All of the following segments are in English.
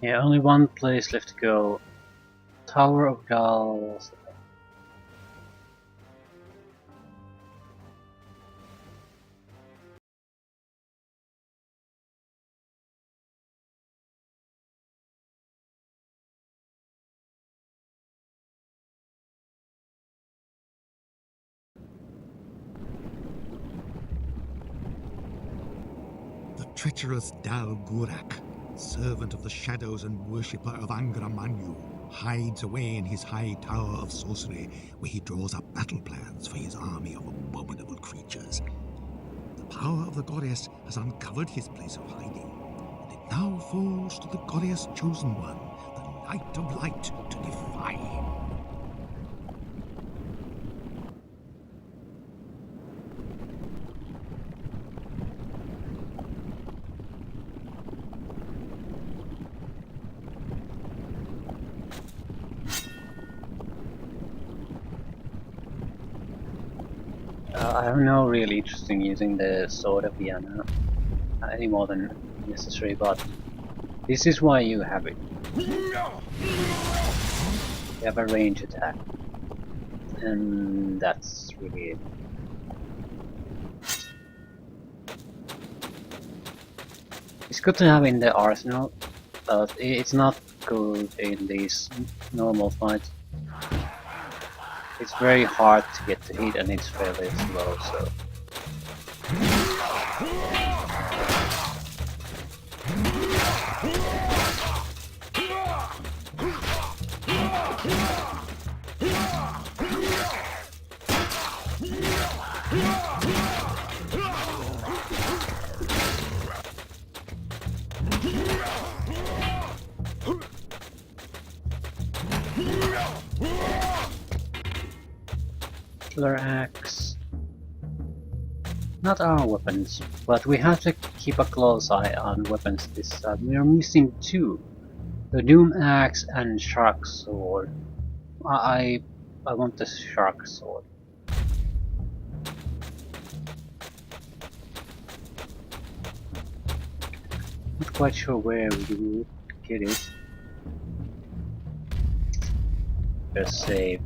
Yeah, only one place left to go. Tower of Gulls. The treacherous Dal Gurak, servant of the shadows and worshipper of Angra Mainyu, hides away in his high tower of sorcery, where he draws up battle plans for his army of abominable creatures. The power of the goddess has uncovered his place of hiding, and it now falls to the goddess chosen one, the Knight of Light, to defy him. I have no real interest in using the Sword of Vienna any more than necessary, but this is why you have it. You have a range attack, and that's really it. It's good to have in the arsenal, but it's not good in these normal fights. It's very hard to get to hit and it's fairly slow, so... Killer axe. Not our weapons, but we have to keep a close eye on weapons this time. We are missing two. The Doom axe and Shark sword. I want the Shark sword. Not quite sure where we would get it. Just save.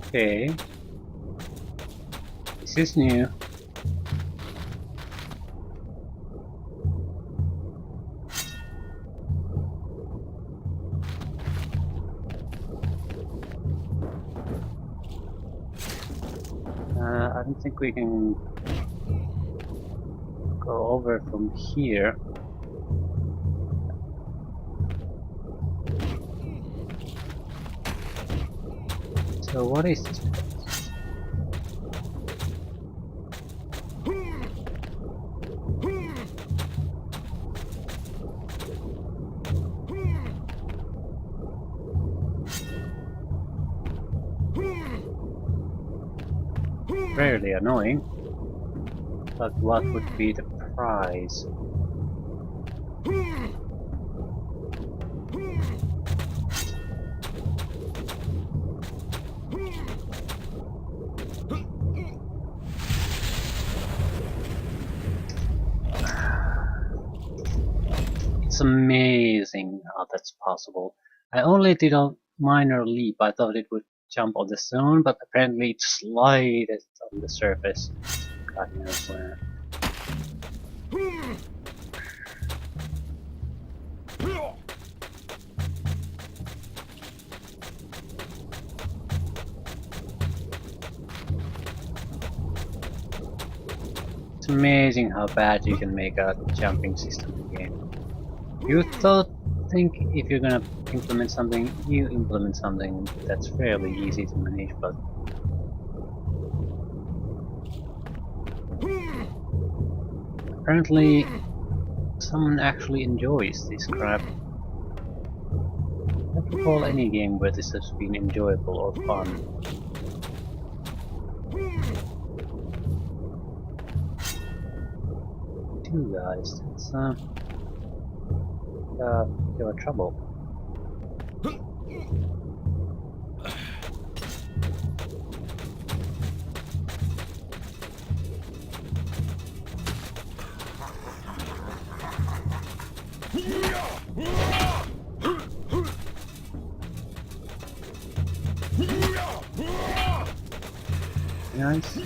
Okay. This is new. I don't think we can go over from here. So what is this place? Rarely annoying, but what would be the prize? It's amazing how that's possible. I only did a minor leap. I thought it would jump on the stone, but apparently it slided on the surface. God knows where. It's amazing how bad you can make a jumping system in the game. You think if you're gonna implement something, you implement something that's fairly easy to manage, but apparently someone actually enjoys this crap. I don't recall any game where this has been enjoyable or fun. two guys. That's your trouble. Nice.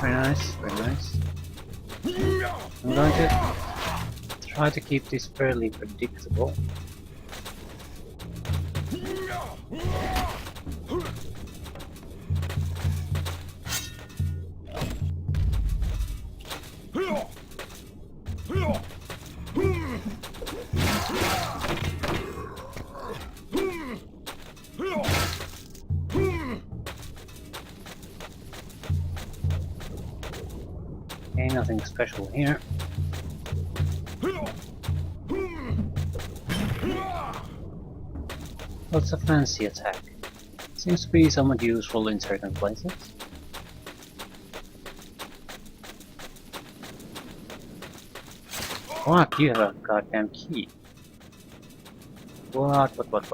Very nice, very nice. I'm going to try to keep this fairly predictable. Okay, nothing special here. What's a fancy attack? Seems to be somewhat useful in certain places. What? You have a goddamn key. What? What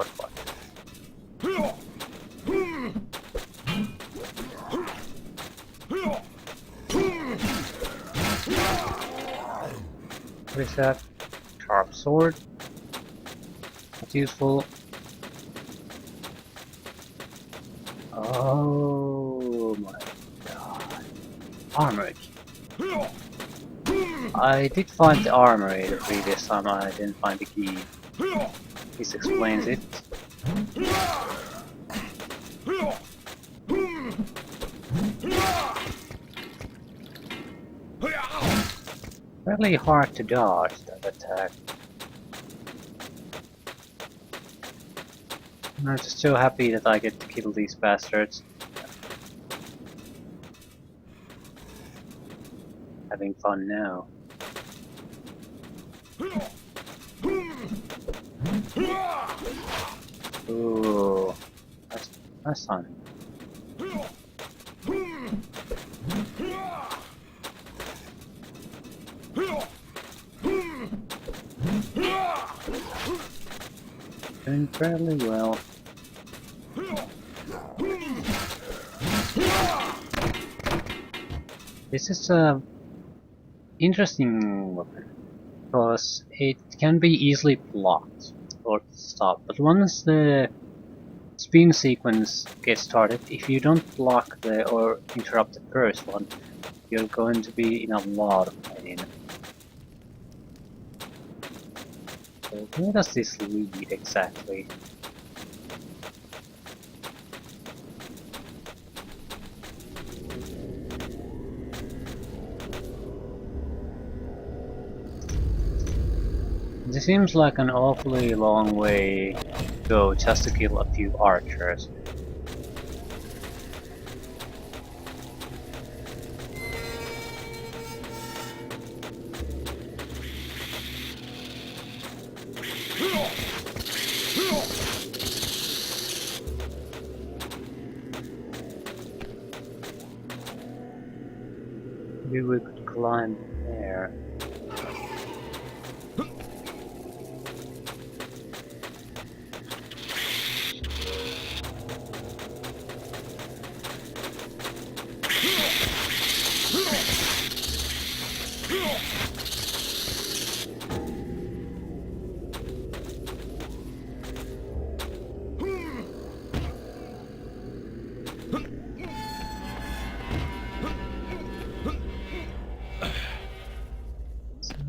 is that? Sharp sword. That's useful. Oh my god. Armory. I did find the armory the previous time, I didn't find the key. This explains it. Really hard to dodge that attack. I'm just so happy that I get to kill these bastards. Having fun now. Ooh, that's fun. Doing fairly well. This is a interesting weapon because it can be easily blocked or stopped, but once the spin sequence gets started, if you don't block the or interrupt the first one, you're going to be in a lot of pain. So where does this lead exactly? This seems like an awfully long way to go just to kill a few archers. Maybe we could climb there.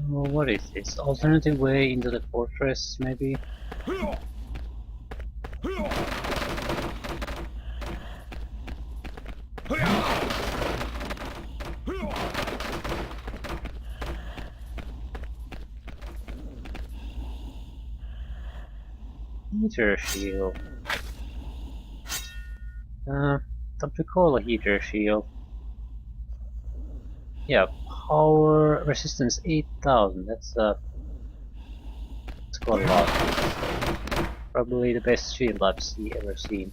What is this? Alternative way into the fortress, maybe? Heater shield. Don't recall a heater shield. Yeah, power resistance 8000. That's quite a lot. Probably the best shield I've ever seen.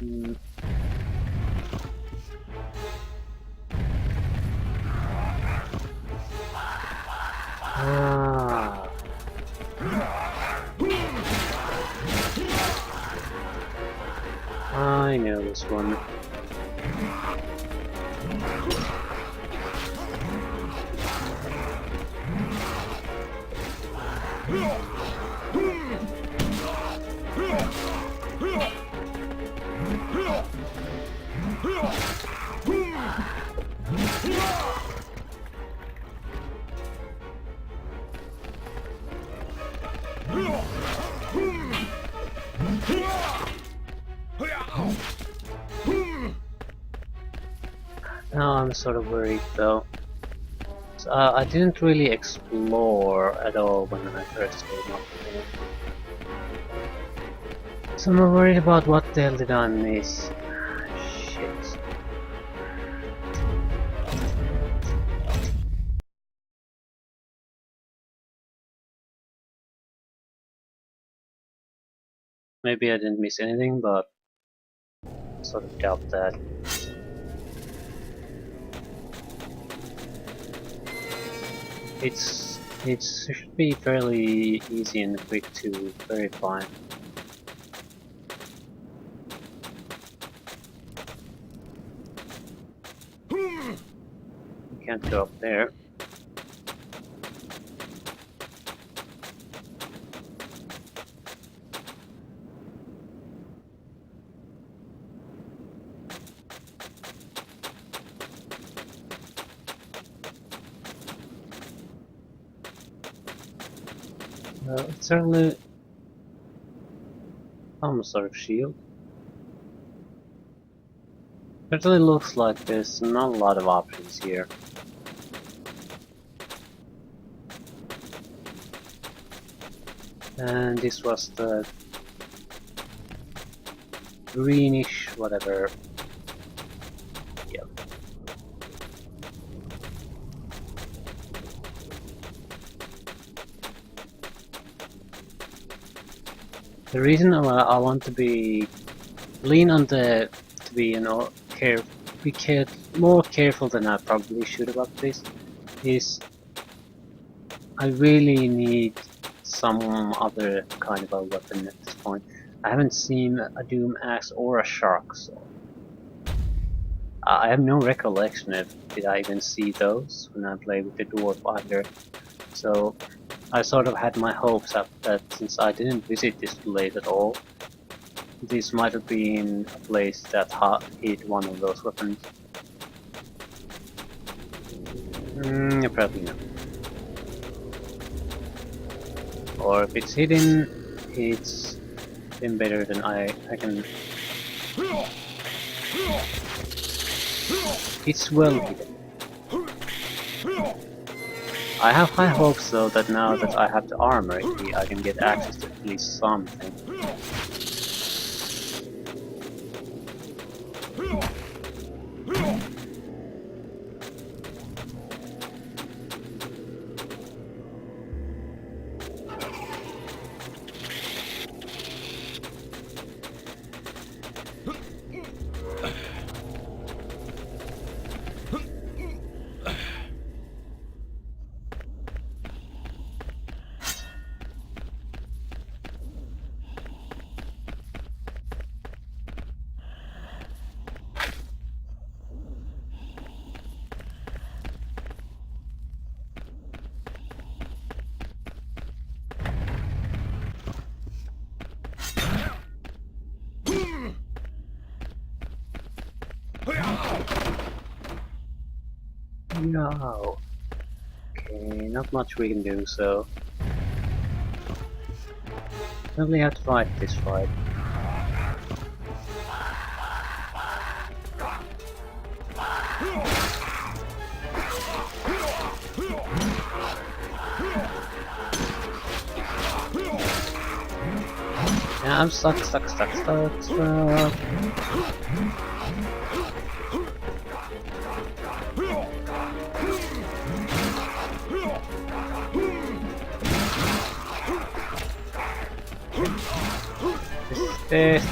Hmm. Ah, I know this one. Now I'm sort of worried though. So, I didn't really explore at all when I first came up here. So I'm worried about what the hell did I miss. Shit. Maybe I didn't miss anything, but I sort of doubt that. It should be fairly easy and quick to verify. You can't go up there. It's certainly some sort of shield. Certainly looks like there's not a lot of options here. And this was the greenish whatever. Yep. The reason I want to lean on the to be more careful than I probably should about this is I really need some other kind of a weapon at this point. I haven't seen a Doom Axe or a Shark, so I have no recollection of did I even see those when I played with the Dwarf either. So I sort of had my hopes up that since I didn't visit this place at all, this might have been a place that hid one of those weapons. Probably not. Or if it's hidden, it's been better than I can. It's well hidden. I have high hopes though that now that I have the armor key, I can get access to at least something. No. Okay, not much we can do, so definitely have to fight this fight. Yeah, I'm stuck. This.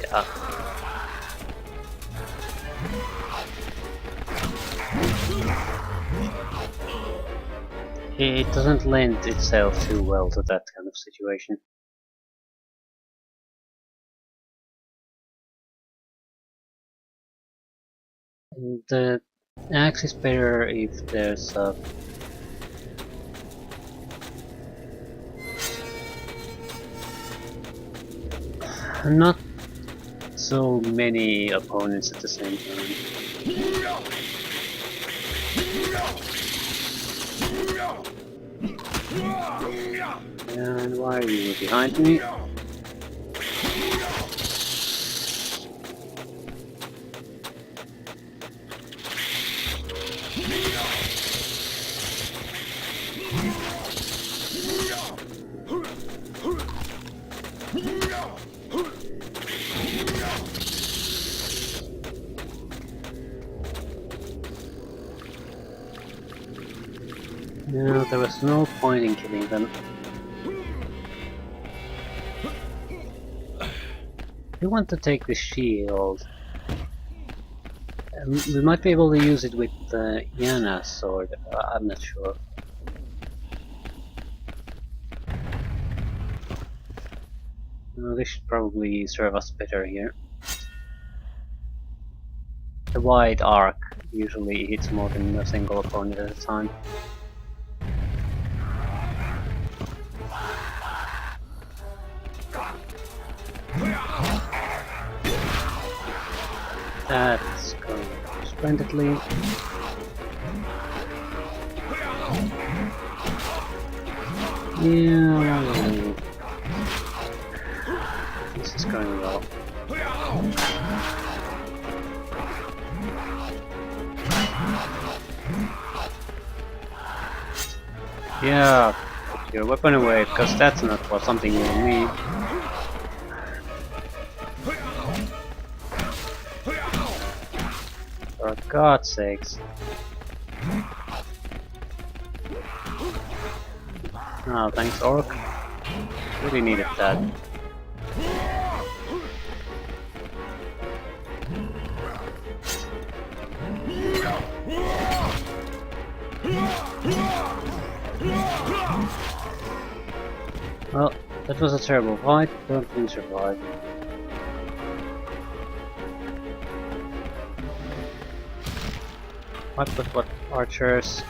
Yeah. It doesn't lend itself too well to that kind of situation. And the axe is better if there's not so many opponents at the same time. And why are you behind me? No, there was no point in killing them. We want to take the shield. We might be able to use it with the Yana's sword, I'm not sure. No, this should probably serve us better here. The wide arc usually hits more than a single opponent at a time. That's going splendidly. Yeah, this is going well. Yeah, put your weapon away, because that's not for something you need. For God's sakes. Oh, thanks, Orc. Really needed that. Well, that was a terrible fight, but we survived. What archers?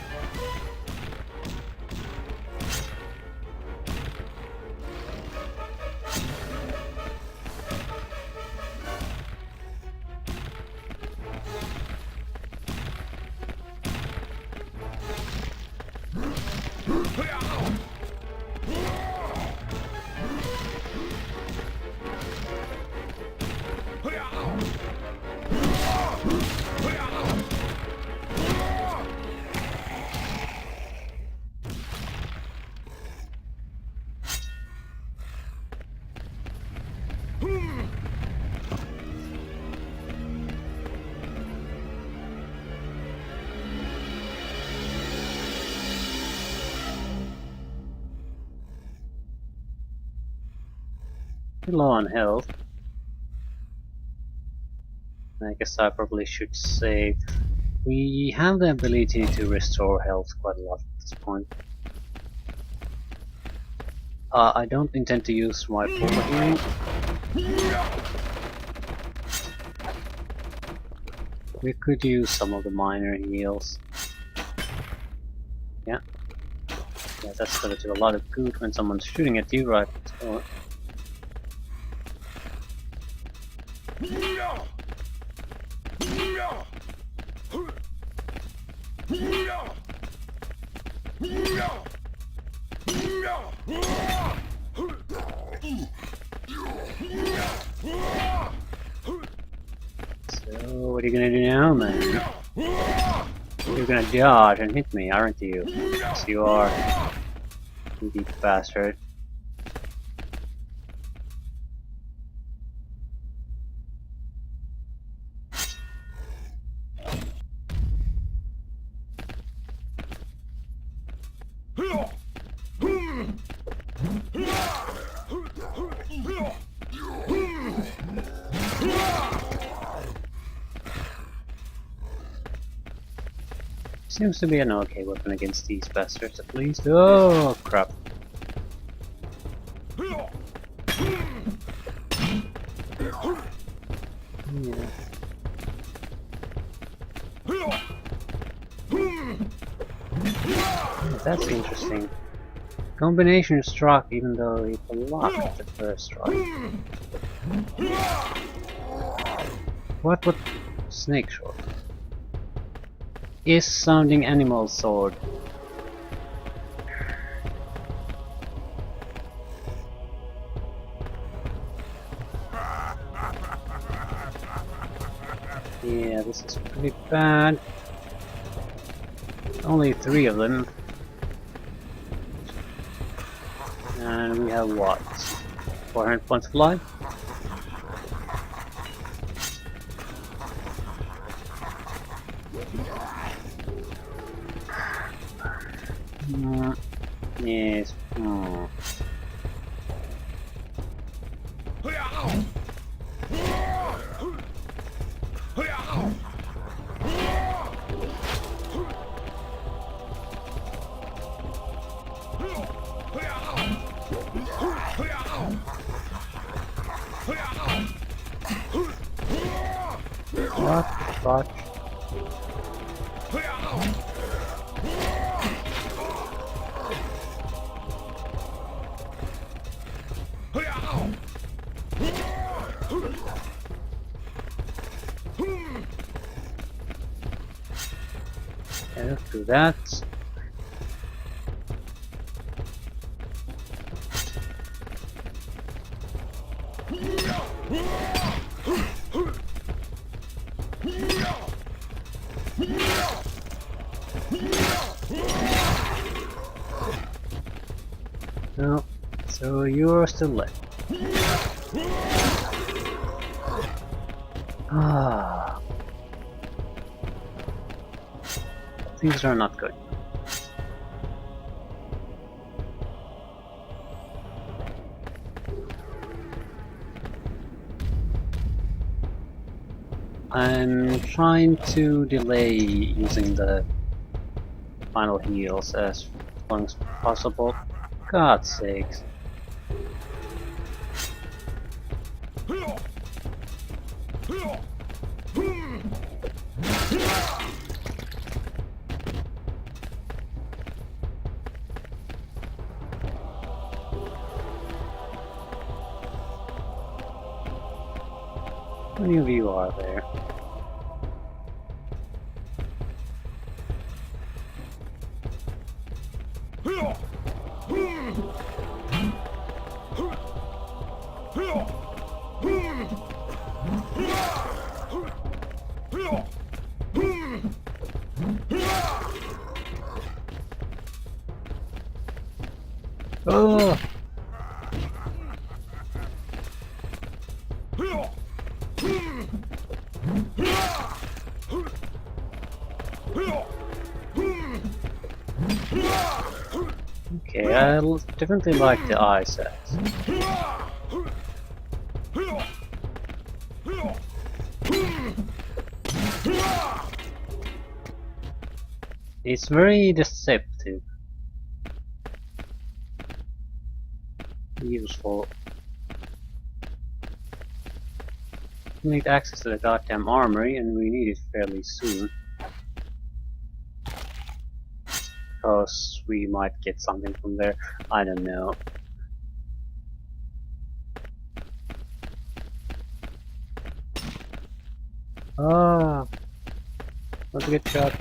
Low on health. I guess I probably should save. We have the ability to restore health quite a lot at this point. I don't intend to use my full healing. We could use some of the minor heals. Yeah, that's gonna do a lot of good when someone's shooting at you, right? So, So, what are you gonna do now, man? You're gonna dodge and hit me, aren't you? Yes, you are. You deep bastard. Seems to be an okay weapon against these bastards, at least. Oh, crap. Yeah. That's interesting. Combination struck even though it blocked the first strike. What would snake short? Is sounding animal sword. Yeah, this is pretty bad. Only 3 of them. And we have what? 400 points of life? Yes. What the fuck? Okay, let's do that. No, so you're still left. Ah, things are not good. I'm trying to delay using the final heals as long as possible. God's sakes. How many of you are there? Oh! Okay, I definitely like the eye sets. It's very deceptive. Useful. We need access to the goddamn armory, and we need it fairly soon. Because we might get something from there. I don't know. Ah, not to get shot.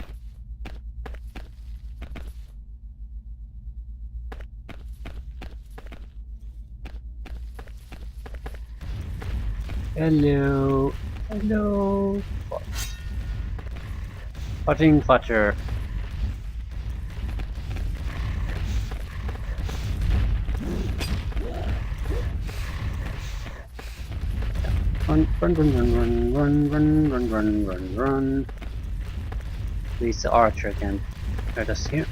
Hello. Hello. Fudging Fudger. Run, run, run, run, run, run, run, run, run, run, run. At least the archer can hurt us here.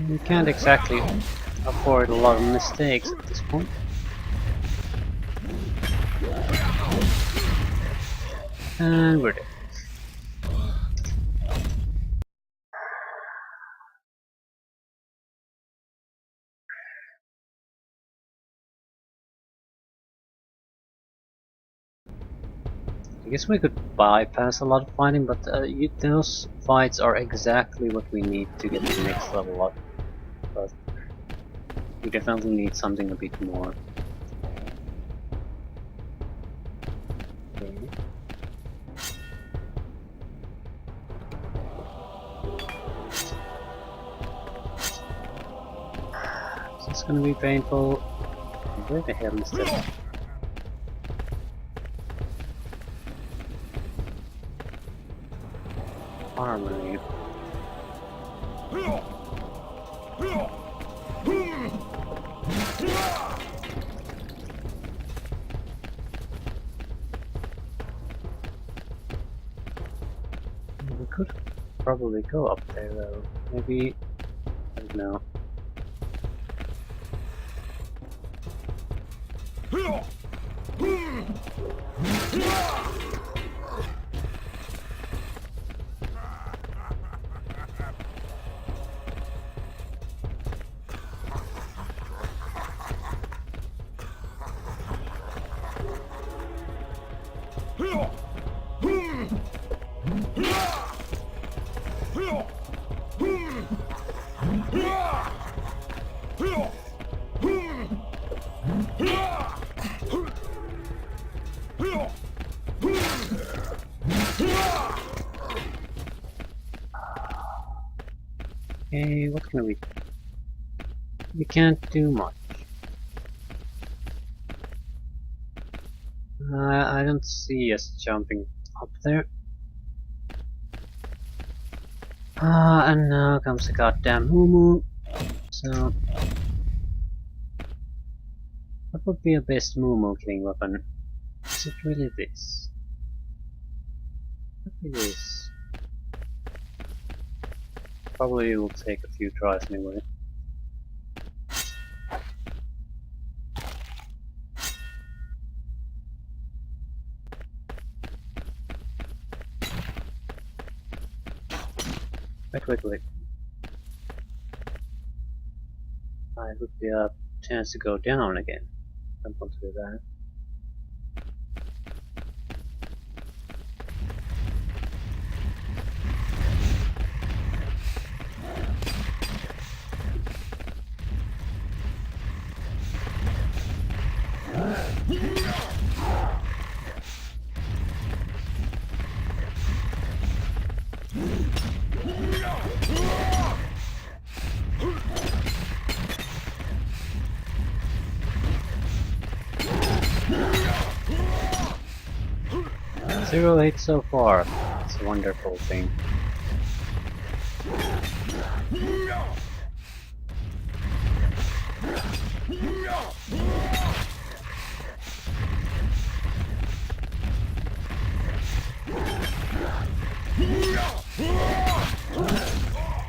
We can't exactly afford a lot of mistakes at this point. And we're dead. I guess we could bypass a lot of fighting, but those fights are exactly what we need to get the next level up. But we definitely need something a bit more. Okay. Is this gonna be painful? Where the hell is that? Harmony. We could probably go up there though. Maybe, I don't know. Okay, what can we do? We can't do much. I don't see us jumping up there. And now comes the goddamn Mumu. So, what would be a best Mumu killing weapon? Is it really this? Could be this. Probably will take a few tries anyway. Wait. It would be a chance to go down again. I don't want to do that. Zero hits so far. It's a wonderful thing.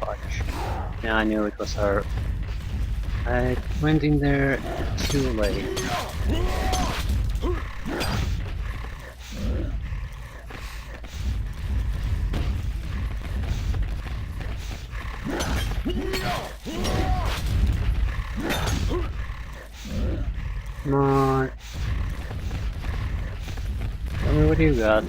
Fudge. Yeah, I knew it was her. I went in there too late. Come on. Tell me what you got.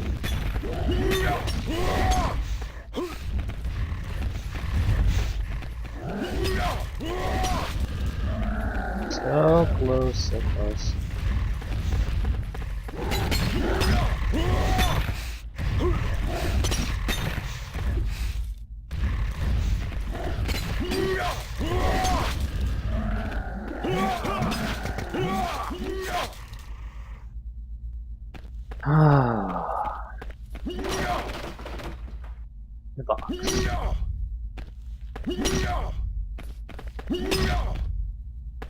So close, so close. Ah, the box.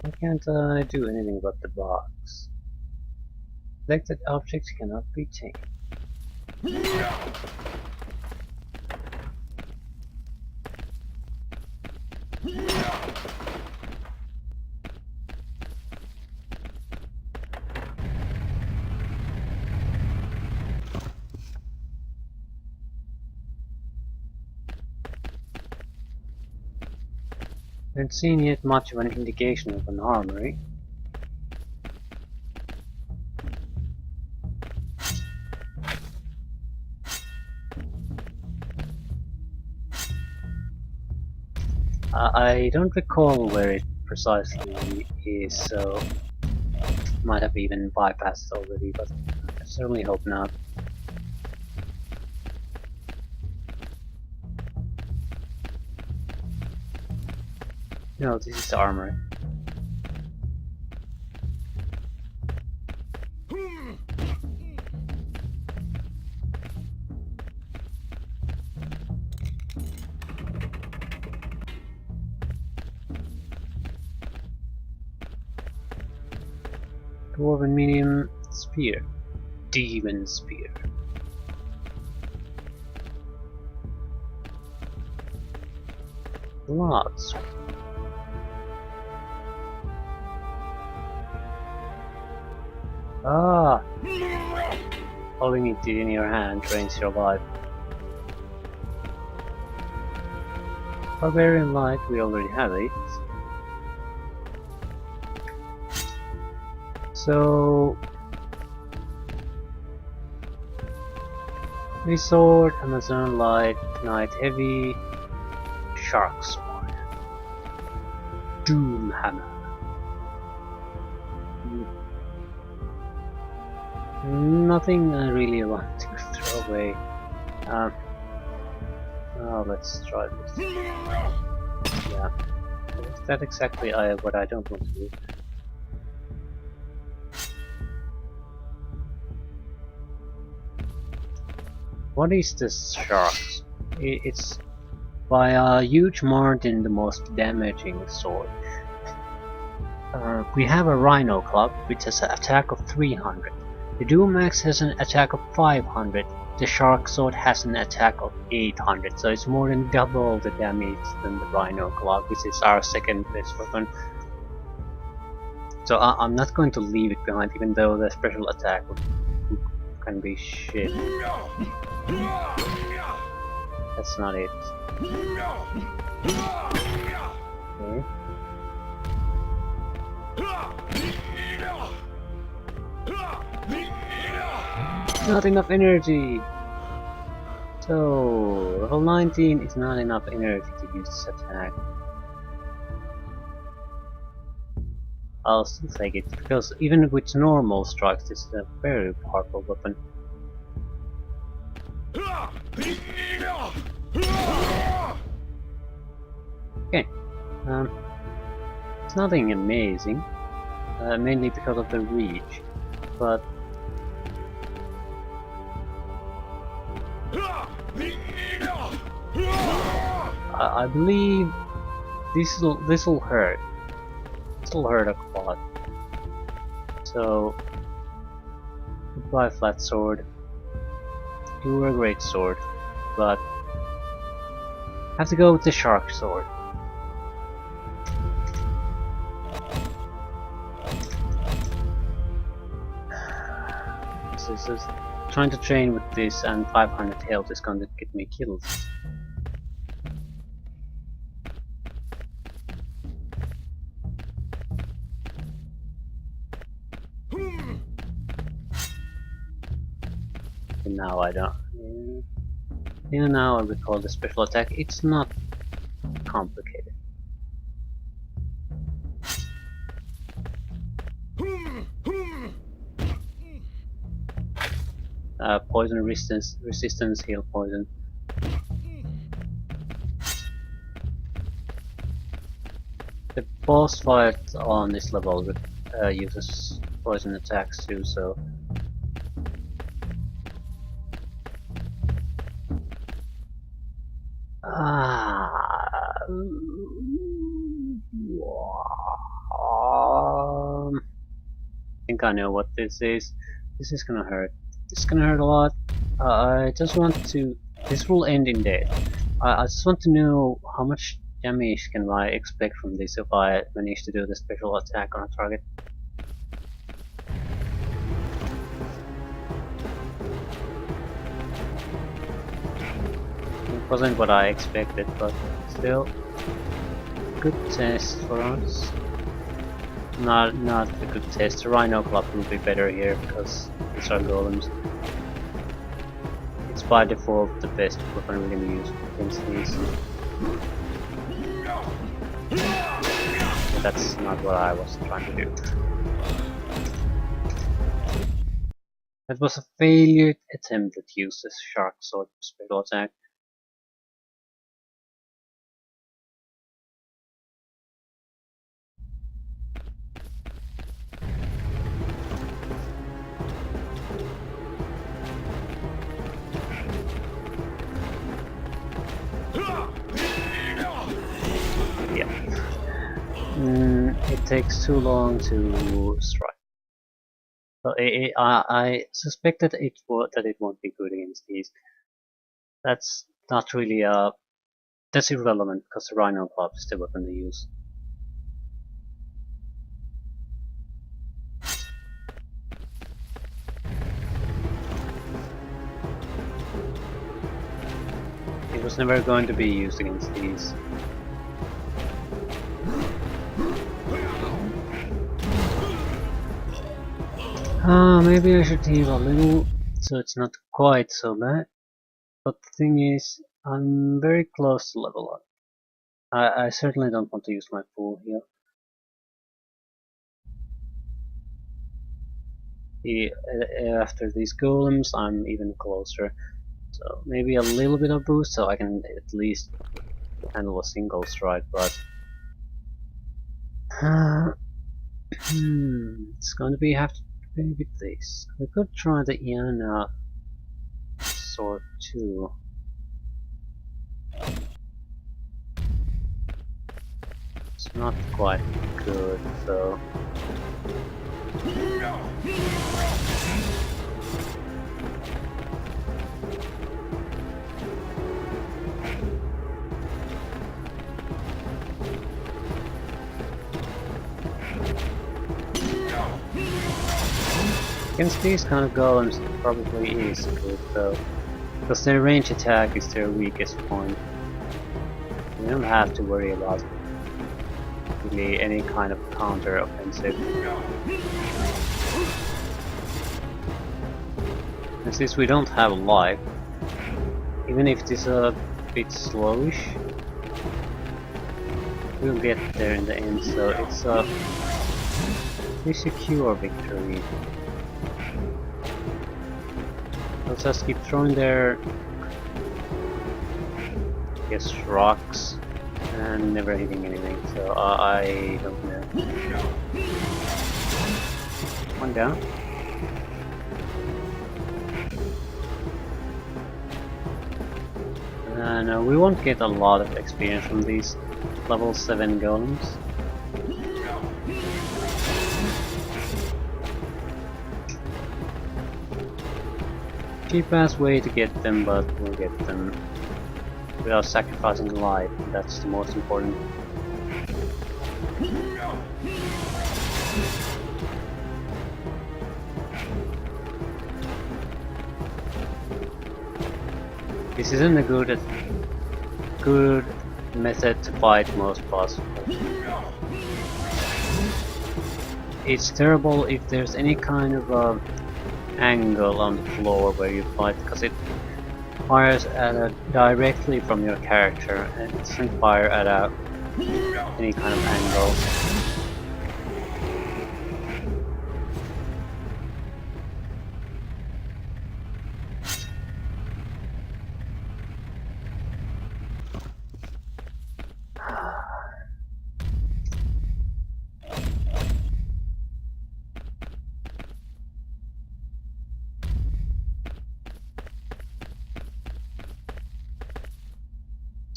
Why can't I do anything but the box? Selected objects cannot be tamed. Haven't seen yet much of an indication of an armory. I don't recall where it precisely is, so might have even bypassed already, but I certainly hope not. No, this is the armory. Dwarven medium spear. Demon spear. Lots. Ah! Holding it in your hand drains your life. Barbarian light, we already have it. So... Heavy sword, Amazon light, knight heavy, shark sword. Doom hammer. Nothing I really want to throw away. Oh, let's try this. Yeah. Is that exactly what I don't want to do? What is this sharks? It's by a huge margin the most damaging sword. We have a Rhino Club, which has an attack of 300. The Doom Axe has an attack of 500. The Shark Sword has an attack of 800, so it's more than double the damage than the Rhino Club, which is our second best weapon. So I'm not going to leave it behind, even though the special attack can be shit. That's not it. Okay. Not enough energy! So, level 19 is not enough energy to use this attack. I'll still take it, because even with normal strikes, this is a very powerful weapon. Okay, it's nothing amazing, mainly because of the reach, but I believe this'll hurt. This'll hurt a lot. So goodbye flat sword. You were a great sword, but I have to go with the shark sword. This is trying to train with this, and 500 health is going to get me killed. And now I don't. Yeah, now I recall the special attack. It's not complicated. poison resistance, heal poison. The boss fight on this level uses poison attacks too, so I think I know what this is. This is gonna hurt. This is gonna hurt a lot. I just want to. This will end in death. I just want to know how much damage can I expect from this if I manage to do the special attack on a target. It wasn't what I expected, but still, good test for us. Not a good test. The Rhino Club will be better here because these are golems. It's by default the best weapon we can use against these. But that's not what I was trying to do. That was a failed attempt at use the shark sword special attack. Yeah. It takes too long to strike. So I suspected that it won't be good against these. That's not really that's irrelevant because the Rhino Club is the weapon they use. It was never going to be used against these. Maybe I should heal a little, so it's not quite so bad. But the thing is, I'm very close to level up. I certainly don't want to use my full heal. After these golems, I'm even closer. So maybe a little bit of boost, so I can at least handle a single strike, but it's going to have to be with this. We could try the Iana sword too. It's not quite good though. Against these kind of golems it probably is good though, because their range attack is their weakest point. We don't have to worry about really any kind of counter offensive. And since we don't have life, even if it is a bit slowish, we'll get there in the end, so it's a pretty secure victory. They'll just keep throwing their, I guess, rocks and never hitting anything, so I don't know. One down. No, we won't get a lot of experience from these level 7 golems. Cheap ass way to get them, but we'll get them without sacrificing life. That's the most important. This isn't a good method to fight most bosses. It's terrible if there's any kind of angle on the floor where you fight, because it fires directly from your character and it doesn't fire at any kind of angle.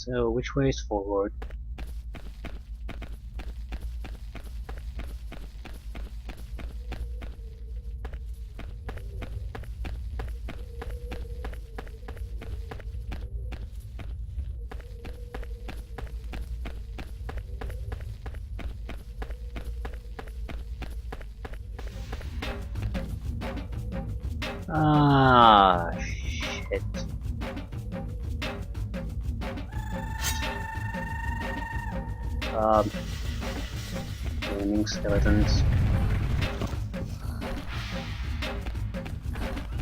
So, which way is forward? Ah, shit. Gaming skeletons.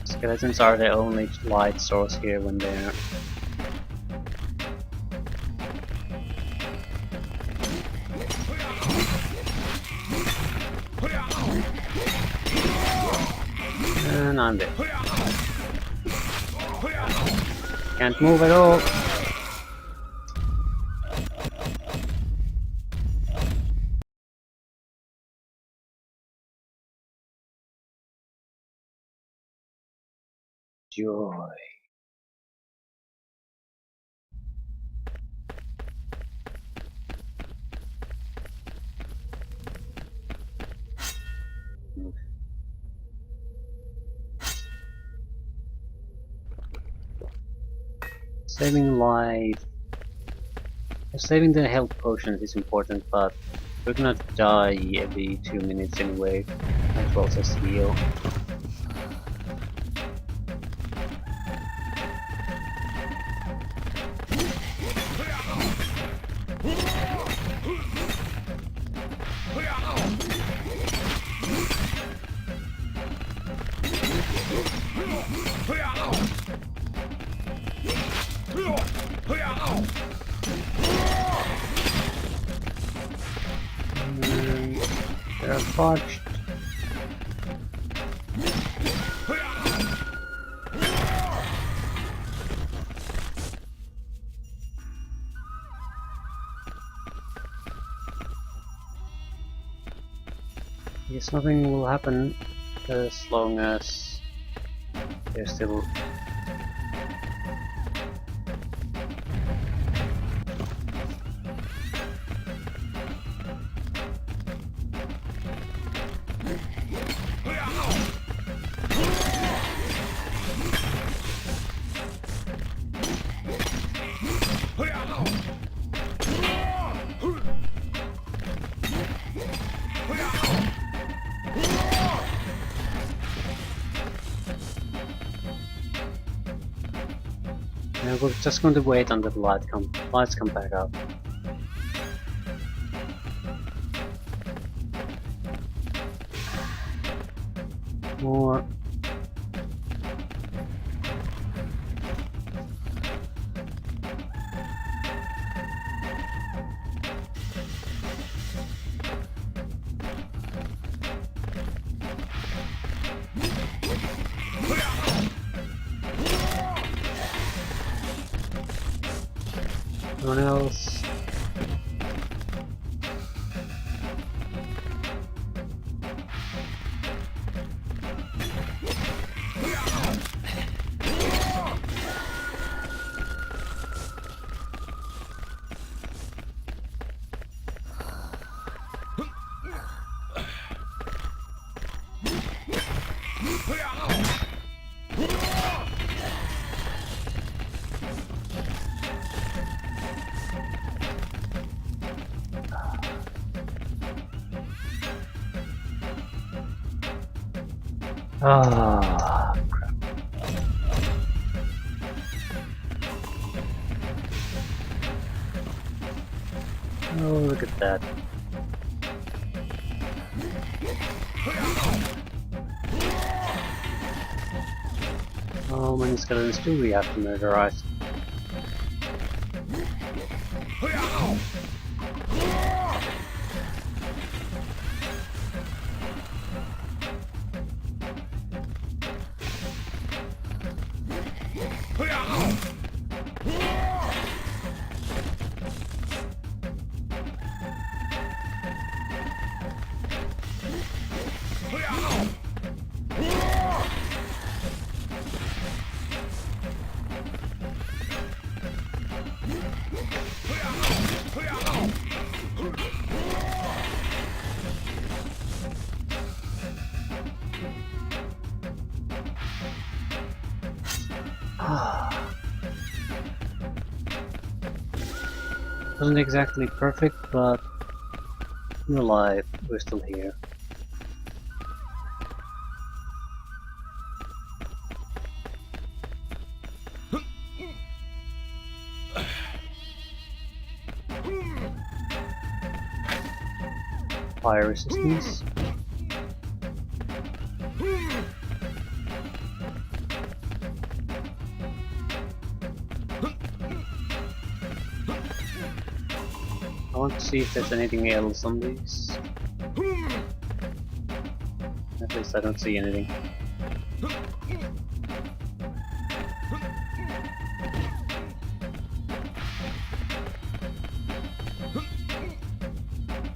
Skeletons are the only light source here when they're... And I'm dead. Can't move at all. Joy. Saving life. Saving the health potions is important, but we're gonna die every 2 minutes anyway. Might as well just heal. They're botched. I guess nothing will happen as long as they're still... We're just going to wait until the lights come back up. More. No one else. Ah, crap. Oh, look at that. How many skeletons do we have to murderize? Wasn't exactly perfect, but we're alive. We're still here. Fire resistance. I want to see if there's anything else on these. At least I don't see anything.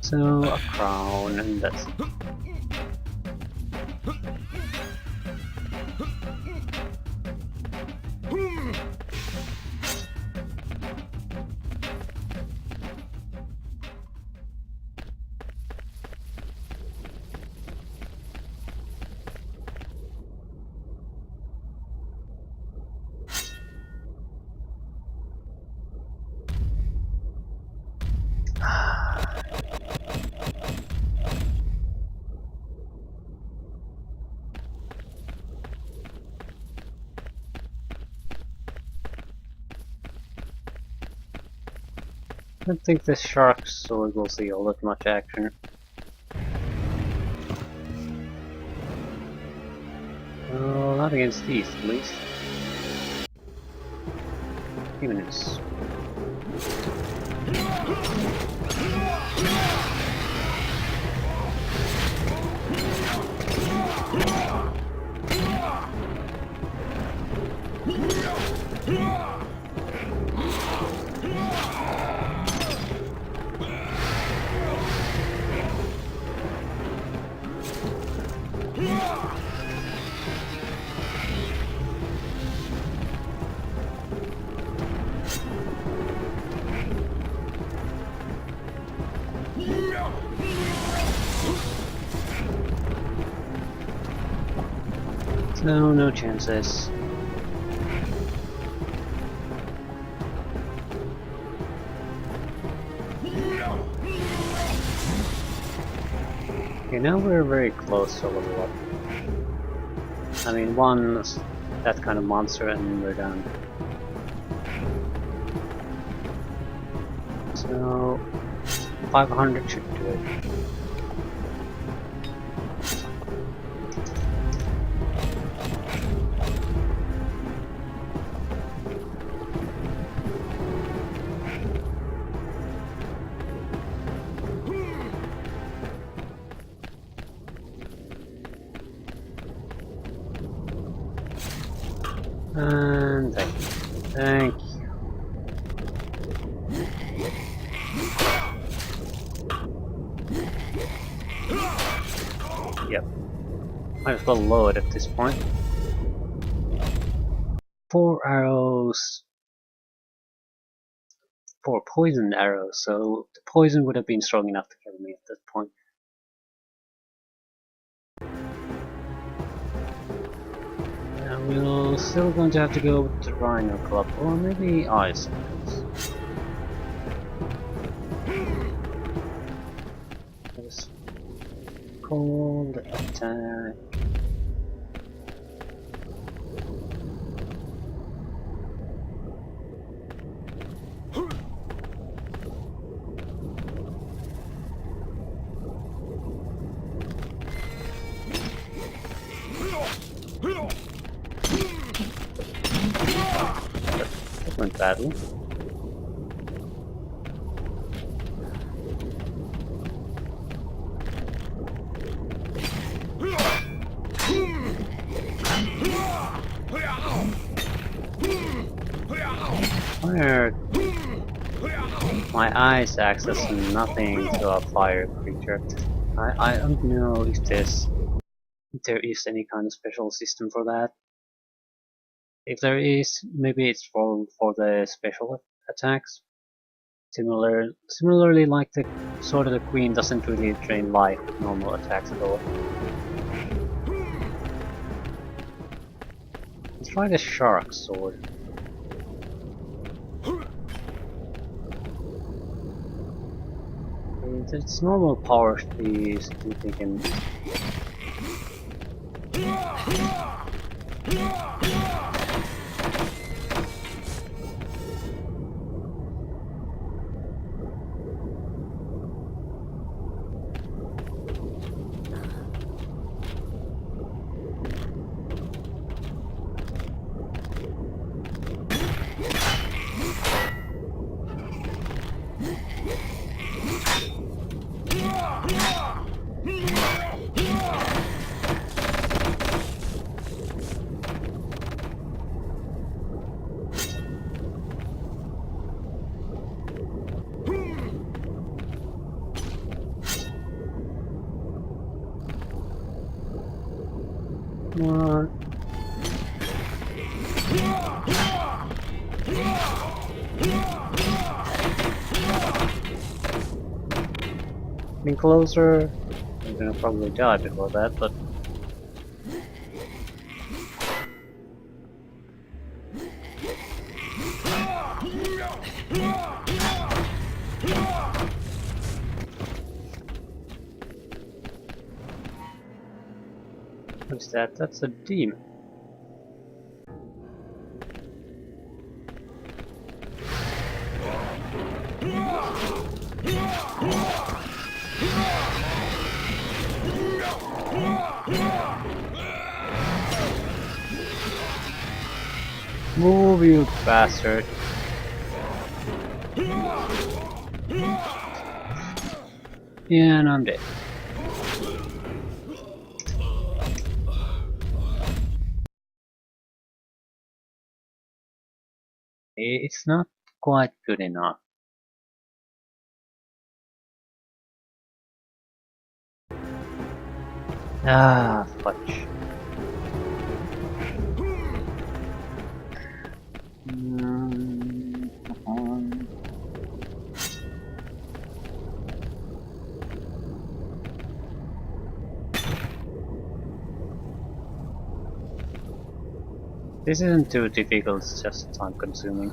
So, a crown, and that's it. I don't think the shark sword will see all that much action. Well, not against these, at least. Even it's... No, no chances. Okay, now we're very close to level up. I mean, one that kind of monster and we're done. So, 500 should do it. And thank you. Thank you. Yep. Might as well load at this point. 4 arrows. 4 poison arrows, so the poison would have been strong enough to kill me at that point. We're still going to have to go with the Rhino Club, or maybe Ice. Just cold attack. That went badly. Fire. My ice acts as nothing to a fire creature. I don't know if there is any kind of special system for that. If there is, maybe it's for the special attacks. Similarly, like the Sword of the Queen doesn't really drain life with normal attacks at all. It's try the shark sword. Its normal power is taken. Come on. Getting closer. I'm gonna probably die before that, but what's that? That's a demon. Move, you bastard. And I'm dead. It's not quite good enough. Ah, fudge. This isn't too difficult, it's just time consuming.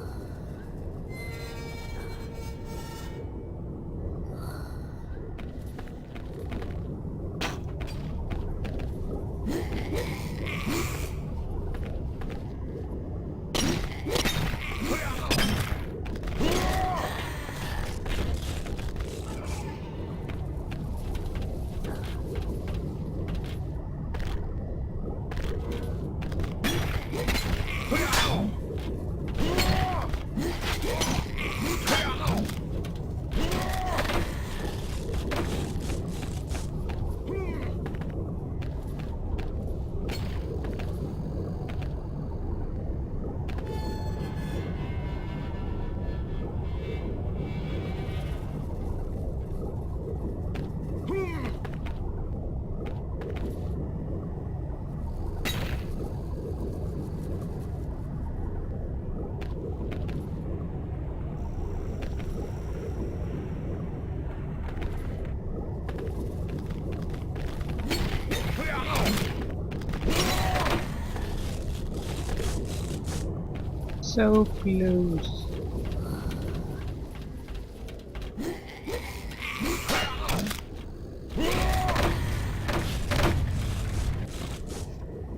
So close.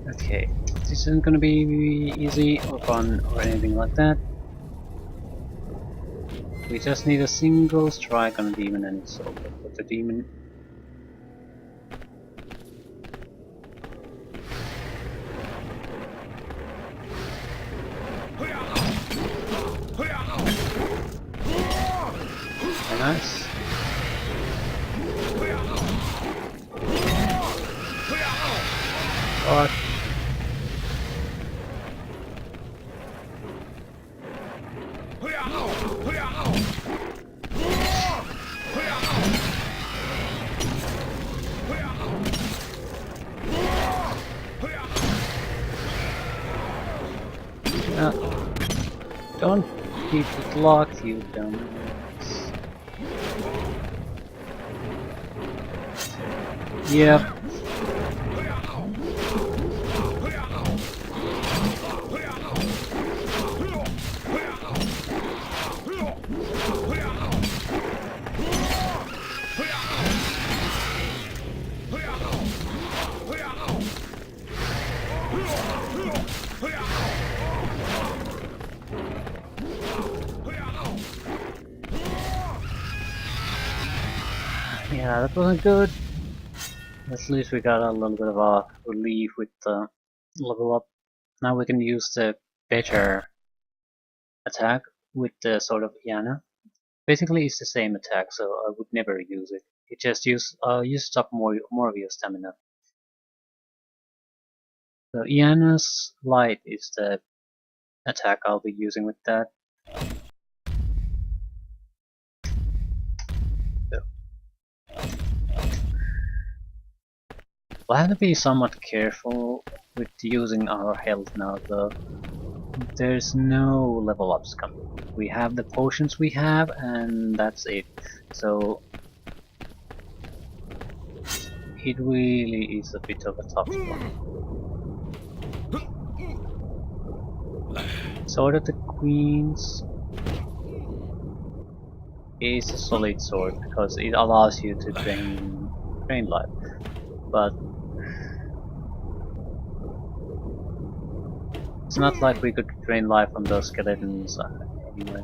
Okay, this isn't gonna be easy or fun or anything like that. We just need a single strike on a demon and it's over with the demon. Nice. Fuck. Don't keep it locked, you dumbass. Yep. Yeah, that wasn't good. At least we got a little bit of a relief with the level up. Now we can use the better attack with the Sword of Iana. Basically, it's the same attack, so I would never use it. It just uses up more of your stamina. So Iana's Light is the attack I'll be using with that. So we'll have to be somewhat careful with using our health now, though. There's no level ups coming. We have the potions we have, and that's it. So it really is a bit of a tough one. Sword of the Queens is a solid sword because it allows you to drain life, but it's not like we could drain life from those skeletons anyway.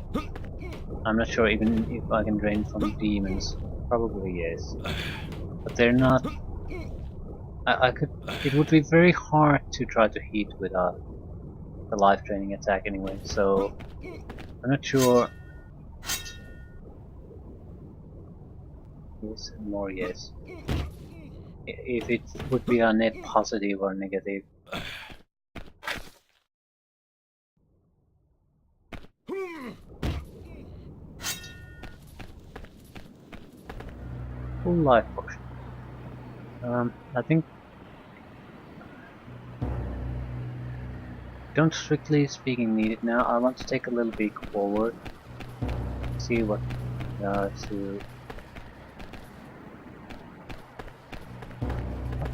I'm not sure even if I can drain from demons. Probably yes, but they're not. I could. It would be very hard to try to hit with a life draining attack anyway. So I'm not sure. Yes, more yes. If it would be a net positive or negative. Full life potion. I think don't strictly speaking need it now. I want to take a little peek forward, see what what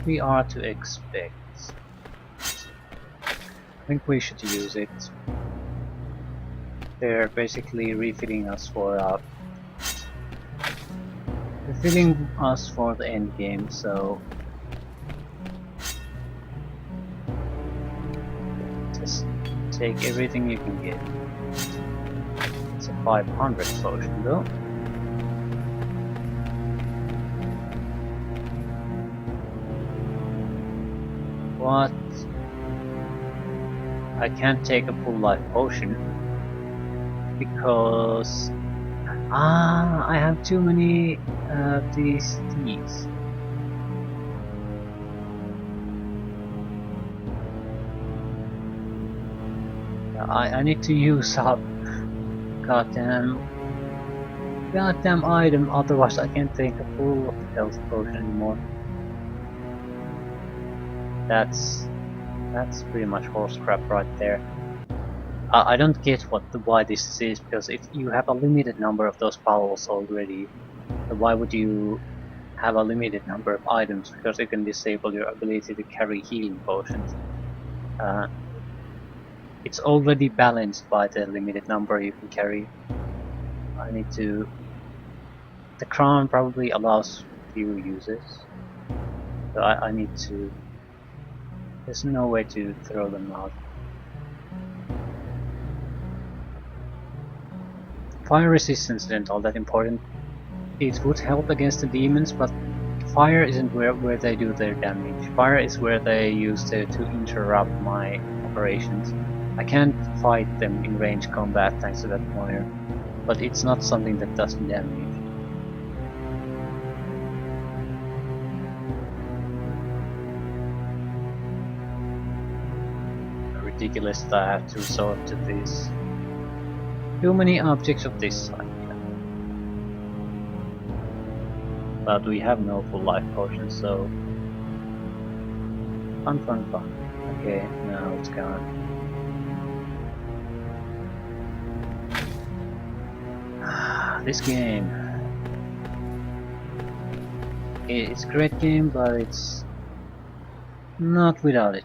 we are to expect. I think we should use it. They're basically refilling us for the end game, so just take everything you can get. It's a 500 potion though. What? I can't take a full life potion because I have too many of these teas. I need to use up goddamn item, otherwise I can't take a full health potion anymore. That's pretty much horse crap right there. I don't get why this is, because if you have a limited number of those powers already, why would you have a limited number of items? Because you can disable your ability to carry healing potions. It's already balanced by the limited number you can carry. I need to... The crown probably allows few uses, so I need to... There's no way to throw them out. Fire resistance isn't all that important. It would help against the demons, but fire isn't where they do their damage. Fire is where they use to interrupt my operations. I can't fight them in range combat thanks to that fire, but it's not something that does damage. Ridiculous that I have to resort to this. Too many objects of this side. But we have no full life potion, so fun. Okay, now it's gone. This game. It's a great game, but it's not without it.